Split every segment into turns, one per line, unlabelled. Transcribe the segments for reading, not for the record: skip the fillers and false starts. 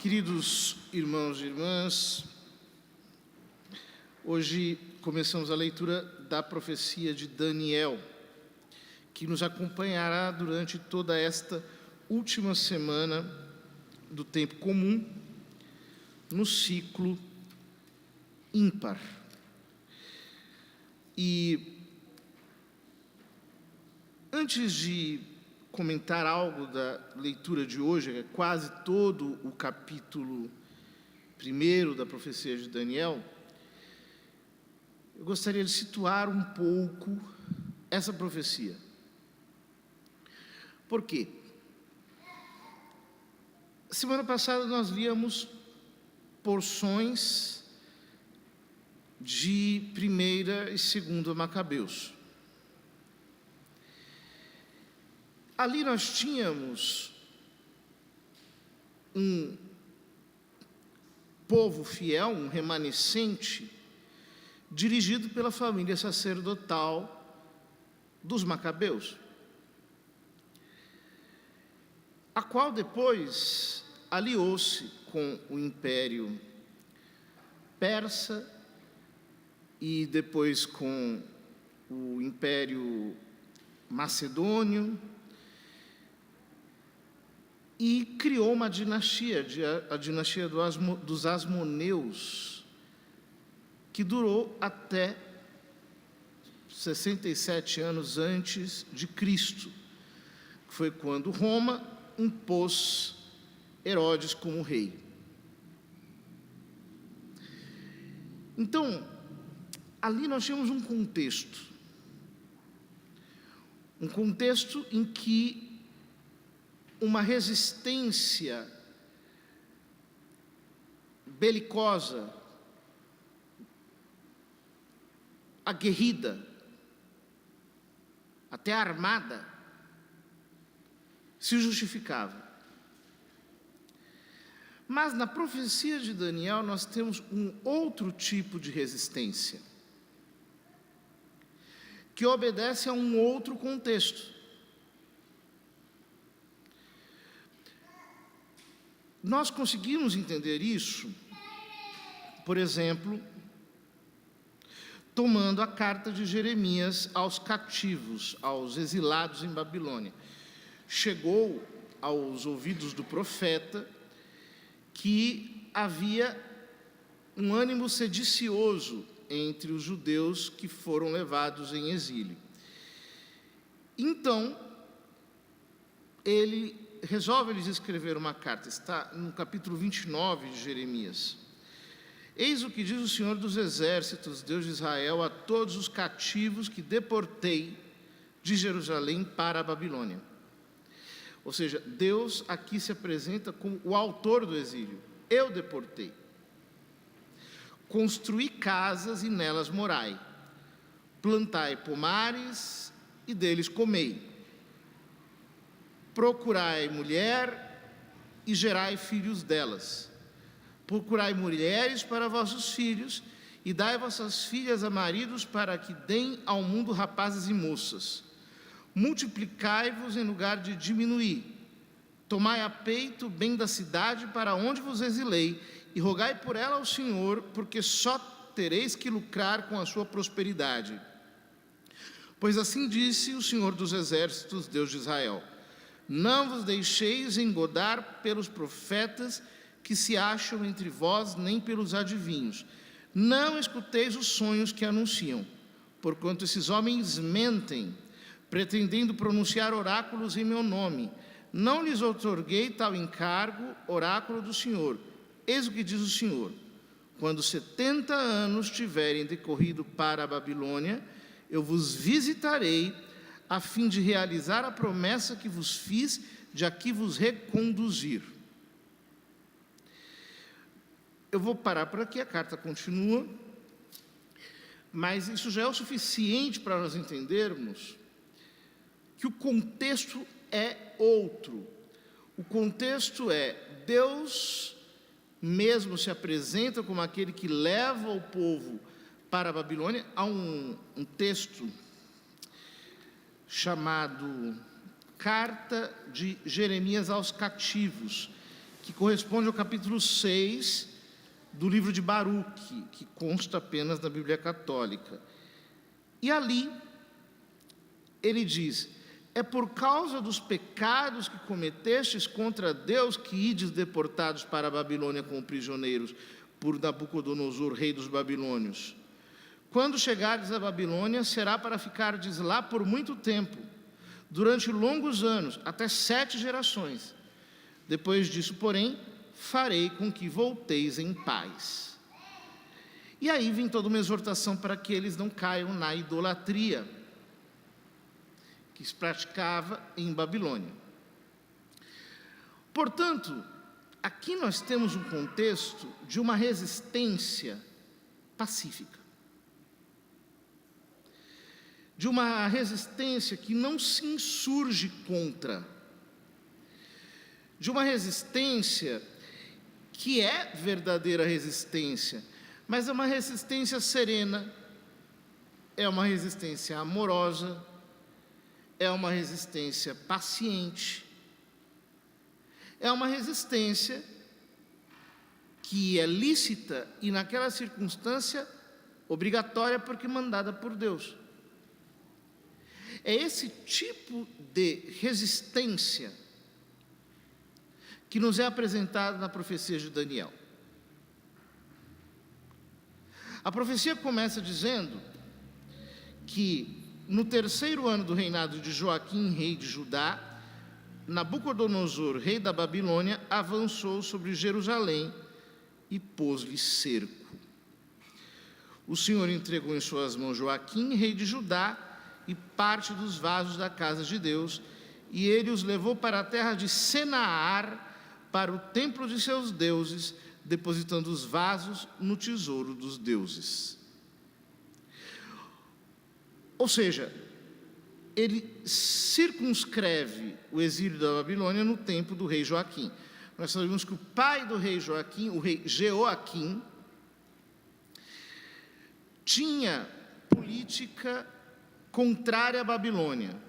Queridos irmãos e irmãs, hoje começamos a leitura da profecia de Daniel, que nos acompanhará durante toda esta última semana do tempo comum, no ciclo ímpar. E antes de comentar algo da leitura de hoje, que é quase todo o capítulo 1 da profecia de Daniel, eu gostaria de situar um pouco essa profecia. Por quê? Semana passada nós líamos porções de 1ª e 2ª Macabeus. Ali nós tínhamos um povo fiel, um remanescente, dirigido pela família sacerdotal dos Macabeus, a qual depois aliou-se com o Império Persa e depois com o Império Macedônio, e criou uma dinastia, a dinastia dos Asmoneus, que durou até 67 anos antes de Cristo, que foi quando Roma impôs Herodes como rei. Então, ali nós tínhamos um contexto em que uma resistência belicosa, aguerrida, até armada, se justificava. Mas na profecia de Daniel nós temos um outro tipo de resistência, que obedece a um outro contexto. Nós conseguimos entender isso, por exemplo, tomando a carta de Jeremias aos cativos, aos exilados em Babilônia. Chegou aos ouvidos do profeta que havia um ânimo sedicioso entre os judeus que foram levados em exílio. Então, ele resolve lhes escrever uma carta, está no capítulo 29 de Jeremias. Eis o que diz o Senhor dos Exércitos, Deus de Israel, a todos os cativos que deportei de Jerusalém para a Babilônia. Ou seja, Deus aqui se apresenta como o autor do exílio. Eu deportei. Construí casas e nelas morai. Plantai pomares e deles comei. Procurai mulher e gerai filhos delas. Procurai mulheres para vossos filhos e dai vossas filhas a maridos para que deem ao mundo rapazes e moças. Multiplicai-vos em lugar de diminuir. Tomai a peito o bem da cidade para onde vos exilei e rogai por ela ao Senhor, porque só tereis que lucrar com a sua prosperidade. Pois assim disse o Senhor dos Exércitos, Deus de Israel: não vos deixeis engodar pelos profetas que se acham entre vós, nem pelos adivinhos. Não escuteis os sonhos que anunciam, porquanto esses homens mentem, pretendendo pronunciar oráculos em meu nome. Não lhes outorguei tal encargo, oráculo do Senhor. Eis o que diz o Senhor: quando 70 anos tiverem decorrido para a Babilônia, eu vos visitarei, a fim de realizar a promessa que vos fiz de aqui vos reconduzir. Eu vou parar por aqui, a carta continua, mas isso já é o suficiente para nós entendermos que o contexto é outro. O contexto é: Deus mesmo se apresenta como aquele que leva o povo para a Babilônia. Há um texto chamado Carta de Jeremias aos Cativos, que corresponde ao capítulo 6 do livro de Baruque, que consta apenas na Bíblia Católica. E ali ele diz: é por causa dos pecados que cometestes contra Deus que ides deportados para a Babilônia como prisioneiros por Nabucodonosor, rei dos babilônios. Quando chegardes à Babilônia, será para ficardes lá por muito tempo, durante longos anos, até 7 gerações. Depois disso, porém, farei com que volteis em paz. E aí vem toda uma exortação para que eles não caiam na idolatria que se praticava em Babilônia. Portanto, aqui nós temos um contexto de uma resistência pacífica, de uma resistência que não se insurge contra, de uma resistência que é verdadeira resistência, mas é uma resistência serena, é uma resistência amorosa, é uma resistência paciente, é uma resistência que é lícita e, naquela circunstância, obrigatória porque mandada por Deus. É esse tipo de resistência que nos é apresentado na profecia de Daniel. A profecia começa dizendo que no 3º ano do reinado de Joaquim, rei de Judá, Nabucodonosor, rei da Babilônia, avançou sobre Jerusalém e pôs-lhe cerco. O Senhor entregou em suas mãos Joaquim, rei de Judá, e parte dos vasos da casa de Deus, e ele os levou para a terra de Senaar, para o templo de seus deuses, depositando os vasos no tesouro dos deuses. Ou seja, ele circunscreve o exílio da Babilônia no tempo do rei Joaquim. Nós sabemos que o pai do rei Joaquim, o rei Jeoaquim, tinha política contrária à Babilônia.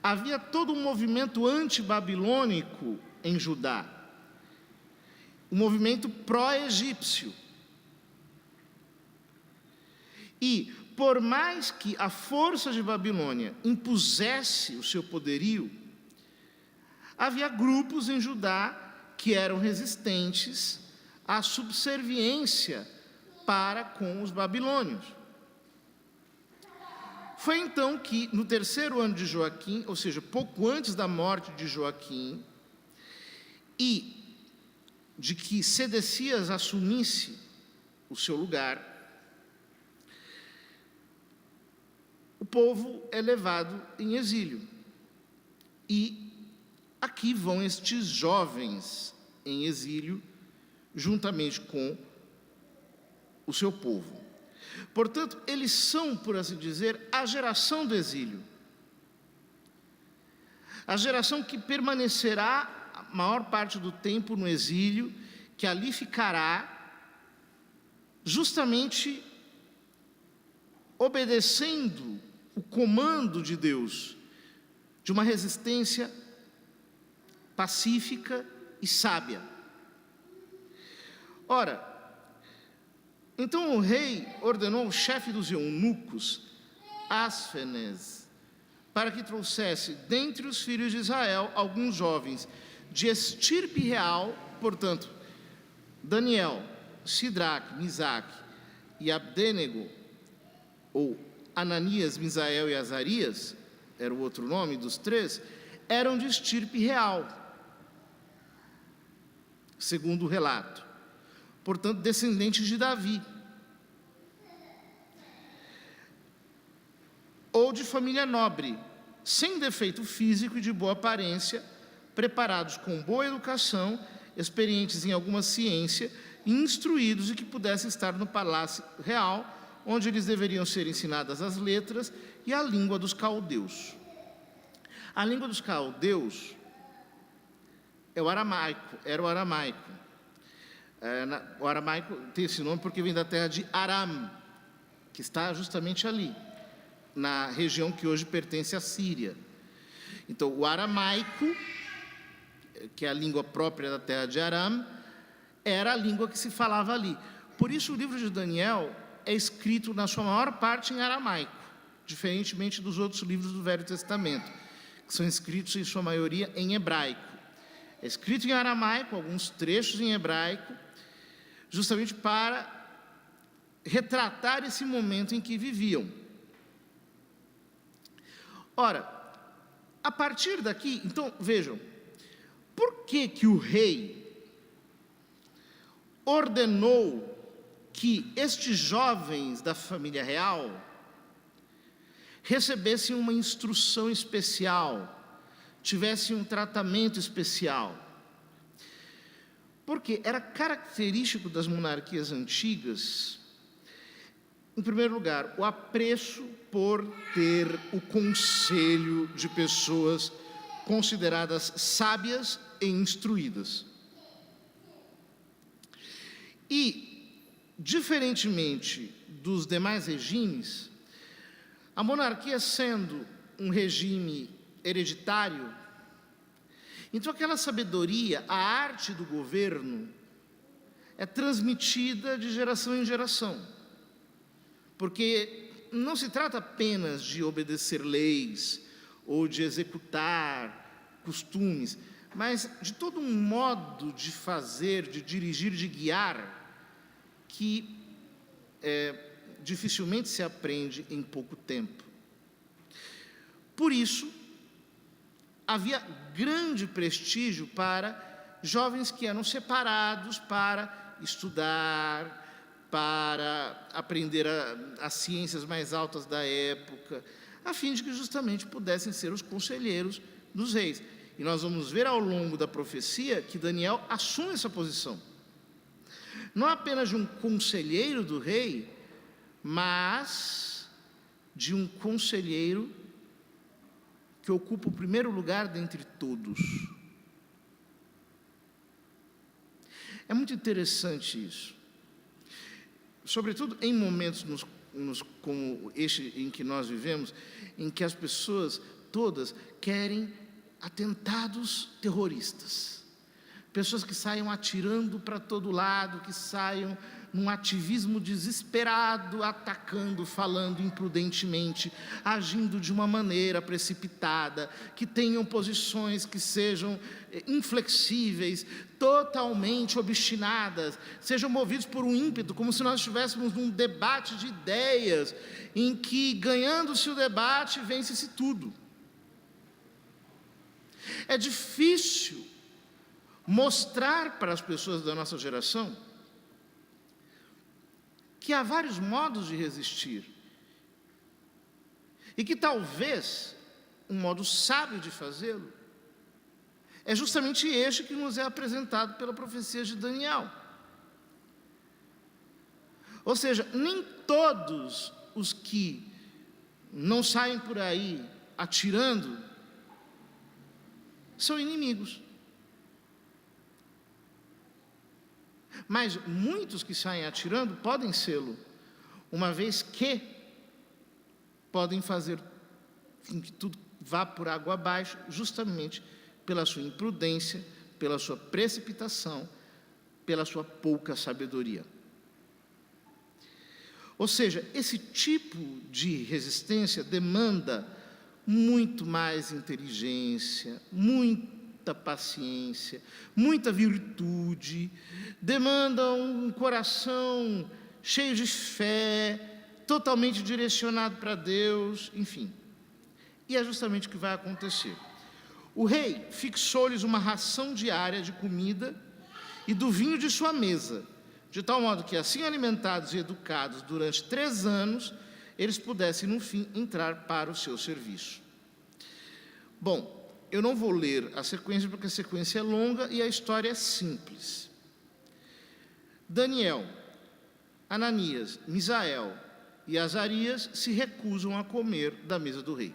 Havia todo um movimento antibabilônico em Judá, um movimento pró-egípcio. E, por mais que a força de Babilônia impusesse o seu poderio, havia grupos em Judá que eram resistentes à subserviência para com os babilônios. Foi então que, no 3º ano de Joaquim, ou seja, pouco antes da morte de Joaquim, e de que Sedecias assumisse o seu lugar, o povo é levado em exílio. E aqui vão estes jovens em exílio, juntamente com o seu povo. Portanto, eles são, por assim dizer, a geração do exílio. A geração que permanecerá a maior parte do tempo no exílio, que ali ficará justamente obedecendo o comando de Deus, de uma resistência pacífica e sábia. Ora, então o rei ordenou ao chefe dos eunucos, Asfenez, para que trouxesse dentre os filhos de Israel alguns jovens de estirpe real, portanto, Daniel, Sidraque, Misaque e Abdênego, ou Ananias, Misael e Azarias, era o outro nome dos 3, eram de estirpe real, segundo o relato. Portanto, descendentes de Davi, ou de família nobre, sem defeito físico e de boa aparência, preparados com boa educação, experientes em alguma ciência, e instruídos e que pudessem estar no palácio real, onde eles deveriam ser ensinadas as letras e a língua dos caldeus. A língua dos caldeus é o aramaico, era o aramaico. O aramaico tem esse nome porque vem da terra de Aram, que está justamente ali, na região que hoje pertence à Síria. Então, o aramaico que é a língua própria da terra de Aram, era a língua que se falava ali. Por isso, o livro de Daniel é escrito, na sua maior parte, em aramaico, diferentemente dos outros livros do Velho Testamento, que são escritos, em sua maioria, em hebraico. É escrito em aramaico, alguns trechos em hebraico, justamente para retratar esse momento em que viviam. Ora, a partir daqui, então, vejam, por que o rei ordenou que estes jovens da família real recebessem uma instrução especial, tivessem um tratamento especial? Porque era característico das monarquias antigas, em primeiro lugar, o apreço por ter o conselho de pessoas consideradas sábias e instruídas. E, diferentemente dos demais regimes, a monarquia sendo um regime hereditário, então aquela sabedoria, a arte do governo, é transmitida de geração em geração. Porque não se trata apenas de obedecer leis ou de executar costumes, mas de todo um modo de fazer, de dirigir, de guiar, que dificilmente se aprende em pouco tempo. Por isso, havia grande prestígio para jovens que eram separados para estudar, para aprender as ciências mais altas da época, a fim de que justamente pudessem ser os conselheiros dos reis. E nós vamos ver ao longo da profecia que Daniel assume essa posição. Não apenas de um conselheiro do rei, mas de um conselheiro que ocupa o primeiro lugar dentre todos. É muito interessante isso. Sobretudo em momentos como este em que nós vivemos, em que as pessoas todas querem atentados terroristas. Pessoas que saiam atirando para todo lado, que saiam num ativismo desesperado, atacando, falando imprudentemente, agindo de uma maneira precipitada, que tenham posições que sejam inflexíveis, totalmente obstinadas, sejam movidos por um ímpeto, como se nós estivéssemos num debate de ideias, em que, ganhando-se o debate, vence-se tudo. É difícil mostrar para as pessoas da nossa geração que há vários modos de resistir e que talvez um modo sábio de fazê-lo é justamente este que nos é apresentado pela profecia de Daniel. Ou seja, nem todos os que não saem por aí atirando são inimigos. Mas muitos que saem atirando podem sê-lo, uma vez que podem fazer com que tudo vá por água abaixo, justamente pela sua imprudência, pela sua precipitação, pela sua pouca sabedoria. Ou seja, esse tipo de resistência demanda muito mais inteligência, muita paciência, muita virtude, demanda um coração cheio de fé, totalmente direcionado para Deus, enfim. E é justamente o que vai acontecer. O rei fixou-lhes uma ração diária de comida e do vinho de sua mesa, de tal modo que, assim alimentados e educados durante 3 anos, eles pudessem, no fim, entrar para o seu serviço. Bom, eu não vou ler a sequência, porque a sequência é longa e a história é simples. Daniel, Ananias, Misael e Azarias se recusam a comer da mesa do rei.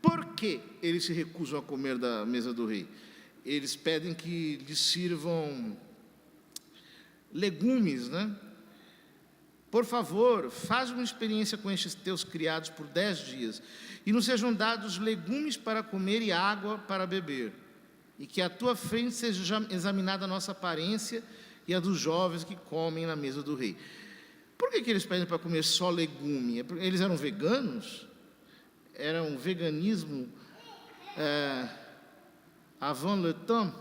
Por que eles se recusam a comer da mesa do rei? Eles pedem que lhes sirvam legumes, né? por favor, faz uma experiência com estes teus criados por 10 dias, e nos sejam dados legumes para comer e água para beber, e que à tua frente seja examinada a nossa aparência e a dos jovens que comem na mesa do rei. Por que eles pedem para comer só legume? Eles eram veganos? Era um veganismo avant le temps?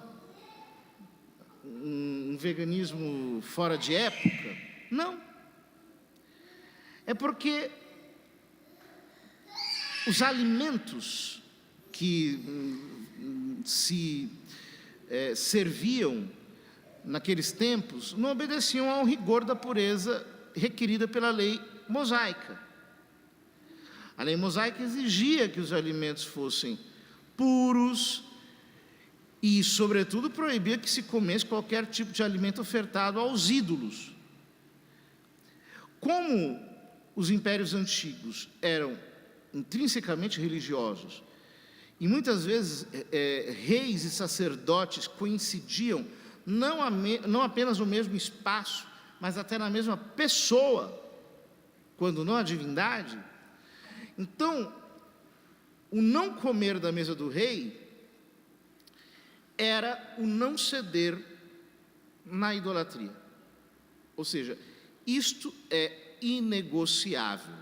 Um veganismo fora de época? Não. É porque os alimentos que se serviam naqueles tempos não obedeciam ao rigor da pureza requerida pela lei mosaica. A lei mosaica exigia que os alimentos fossem puros e, sobretudo, proibia que se comesse qualquer tipo de alimento ofertado aos ídolos. Como os impérios antigos eram intrinsecamente religiosos, e muitas vezes reis e sacerdotes coincidiam não apenas no mesmo espaço, mas até na mesma pessoa, quando não a divindade. Então, o não comer da mesa do rei era o não ceder na idolatria. Ou seja, isto é inegociável.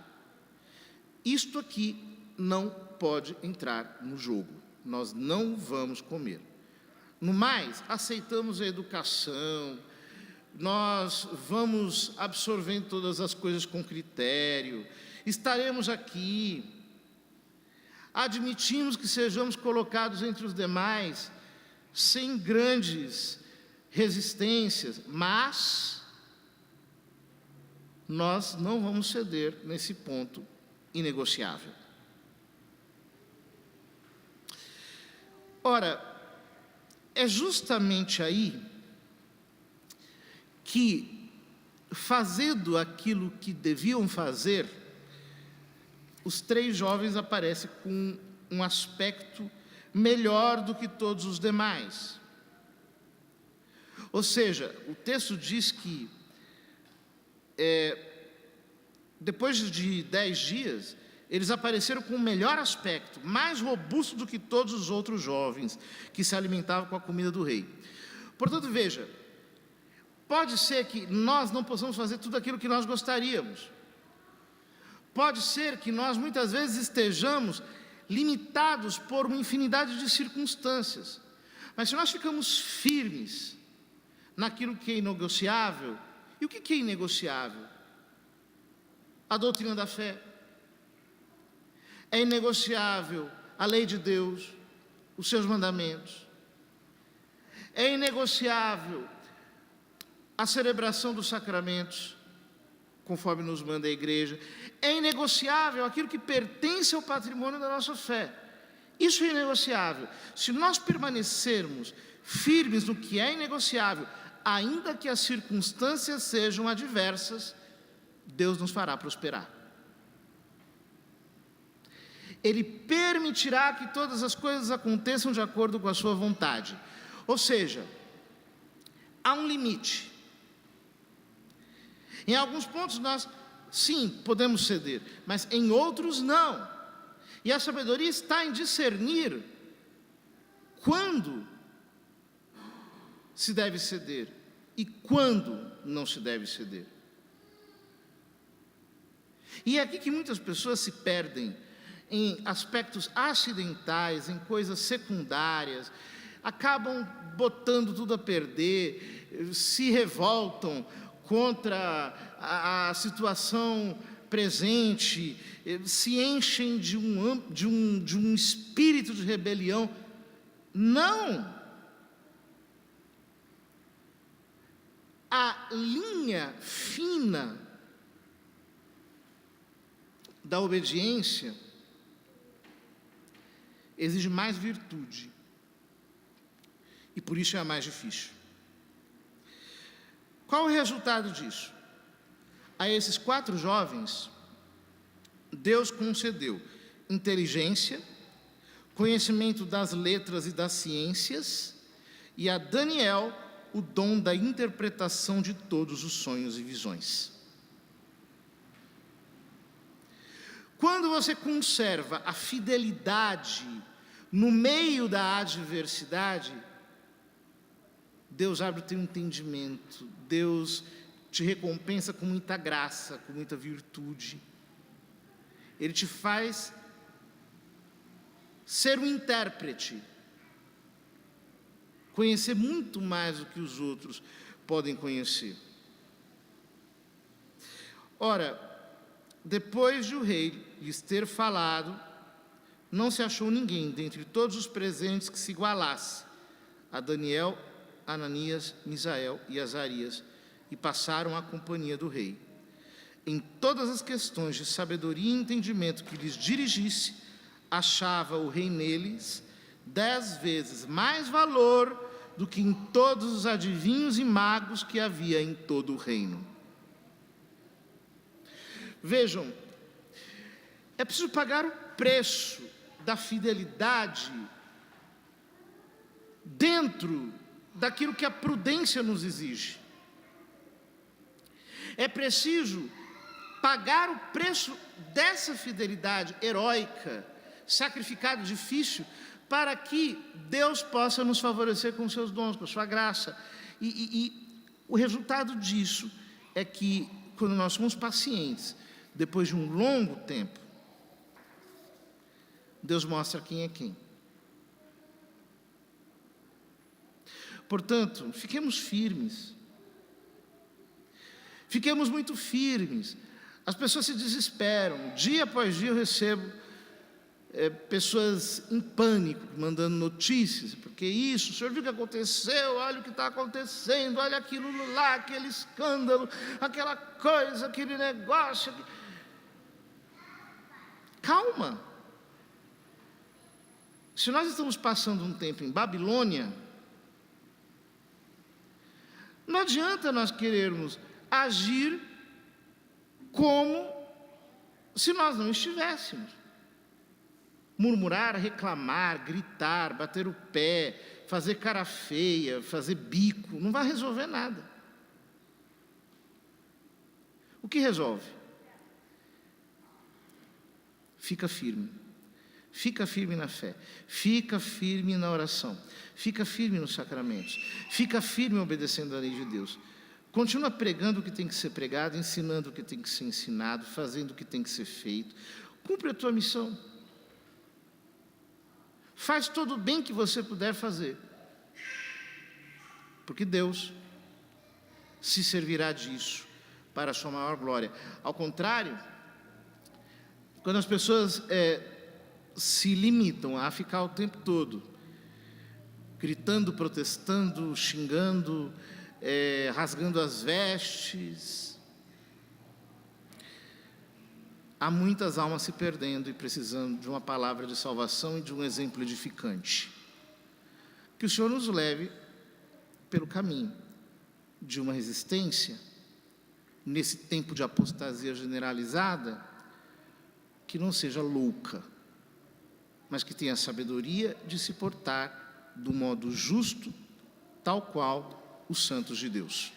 Isto aqui não pode entrar no jogo. Nós não vamos comer. No mais, aceitamos a educação, nós vamos absorvendo todas as coisas com critério, estaremos aqui, admitimos que sejamos colocados entre os demais, sem grandes resistências, mas nós não vamos ceder nesse ponto inegociável. Ora, é justamente aí que, fazendo aquilo que deviam fazer, os 3 jovens aparecem com um aspecto melhor do que todos os demais. Ou seja, o texto diz que depois de 10 dias, eles apareceram com o melhor aspecto, mais robusto do que todos os outros jovens que se alimentavam com a comida do rei. Portanto, veja, pode ser que nós não possamos fazer tudo aquilo que nós gostaríamos. Pode ser que nós muitas vezes estejamos limitados por uma infinidade de circunstâncias. Mas se nós ficamos firmes naquilo que é inegociável, e o que é inegociável? A doutrina da fé. É inegociável a lei de Deus, os seus mandamentos. É inegociável a celebração dos sacramentos, conforme nos manda a igreja. É inegociável aquilo que pertence ao patrimônio da nossa fé. Isso é inegociável. Se nós permanecermos firmes no que é inegociável, ainda que as circunstâncias sejam adversas, Deus nos fará prosperar. Ele permitirá que todas as coisas aconteçam de acordo com a sua vontade. Ou seja, há um limite. Em alguns pontos nós, sim, podemos ceder, mas em outros não. E a sabedoria está em discernir quando se deve ceder e quando não se deve ceder. E é aqui que muitas pessoas se perdem em aspectos acidentais, em coisas secundárias, acabam botando tudo a perder, se revoltam contra a situação presente, se enchem de um espírito de rebelião. Não! A linha fina da obediência exige mais virtude, e por isso é a mais difícil. Qual o resultado disso? A esses 4 jovens, Deus concedeu inteligência, conhecimento das letras e das ciências, e a Daniel o dom da interpretação de todos os sonhos e visões. Quando você conserva a fidelidade no meio da adversidade, Deus abre o teu entendimento, Deus te recompensa com muita graça, com muita virtude. Ele te faz ser um intérprete, conhecer muito mais do que os outros podem conhecer. Ora, depois de o rei lhes ter falado, não se achou ninguém dentre todos os presentes que se igualasse a Daniel, Ananias, Misael e Azarias, e passaram à companhia do rei. Em todas as questões de sabedoria e entendimento que lhes dirigisse, achava o rei neles 10 vezes mais valor do que em todos os adivinhos e magos que havia em todo o reino. Vejam, é preciso pagar o preço da fidelidade dentro daquilo que a prudência nos exige. É preciso pagar o preço dessa fidelidade heróica, sacrificado, difícil, para que Deus possa nos favorecer com seus dons, com a sua graça. E o resultado disso é que, quando nós somos pacientes, depois de um longo tempo, Deus mostra quem é quem. Portanto, fiquemos firmes. Fiquemos muito firmes. As pessoas se desesperam. Dia após dia eu recebo pessoas em pânico, mandando notícias. Porque isso, o senhor viu o que aconteceu? Olha o que está acontecendo. Olha aquilo lá, aquele escândalo, aquela coisa, aquele negócio. Calma. Se nós estamos passando um tempo em Babilônia, não adianta nós querermos agir como se nós não estivéssemos. Murmurar, reclamar, gritar, bater o pé, fazer cara feia, fazer bico, não vai resolver nada. O que resolve? Fica firme. Fica firme na fé, fica firme na oração, fica firme nos sacramentos, fica firme obedecendo a lei de Deus. Continua pregando o que tem que ser pregado, ensinando o que tem que ser ensinado, fazendo o que tem que ser feito. Cumpre a tua missão. Faz todo o bem que você puder fazer, porque Deus se servirá disso para a sua maior glória. Ao contrário, quando as pessoas se limitam a ficar o tempo todo gritando, protestando, xingando, rasgando as vestes, há muitas almas se perdendo e precisando de uma palavra de salvação e de um exemplo edificante. Que o Senhor nos leve pelo caminho de uma resistência nesse tempo de apostasia generalizada, que não seja louca, mas que tenha a sabedoria de se portar do modo justo, tal qual os santos de Deus.